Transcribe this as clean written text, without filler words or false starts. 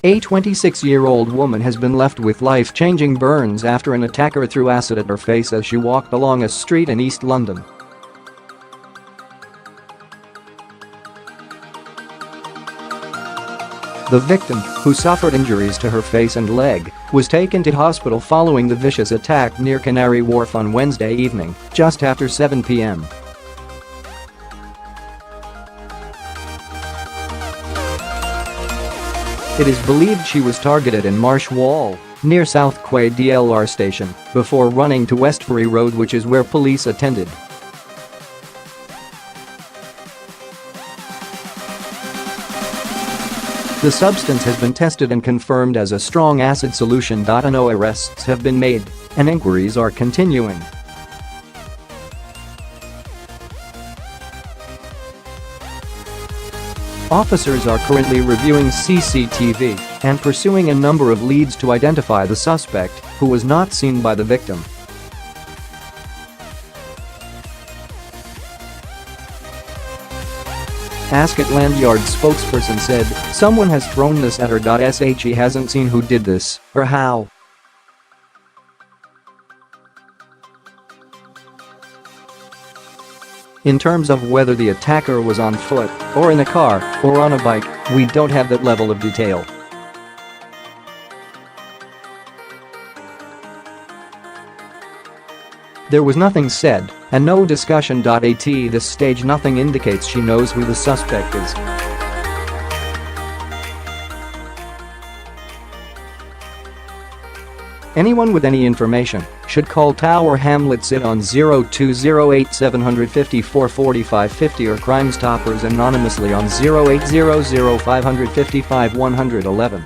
A 26-year-old woman has been left with life-changing burns after an attacker threw acid at her face as she walked along a street in East London. The victim, who suffered injuries to her face and leg, was taken to hospital following the vicious attack near Canary Wharf on Wednesday evening, just after 7 p.m. It is believed she was targeted in Marsh Wall, near South Quay DLR station, before running to Westbury Road, which is where police attended. The substance has been tested and confirmed as a strong acid solution. No arrests have been made, and inquiries are continuing. Officers are currently reviewing CCTV and pursuing a number of leads to identify the suspect, who was not seen by the victim. Ascot Landyard spokesperson said, "Someone has thrown this at her. He hasn't seen who did this or how." In terms of whether the attacker was on foot, or in a car, or on a bike, we don't have that level of detail. There was nothing said, and no discussion. At this stage nothing indicates she knows who the suspect is. Anyone with any information should call Tower Hamlets on 0208 754 4550 or Crime Stoppers anonymously on 0800 555 111.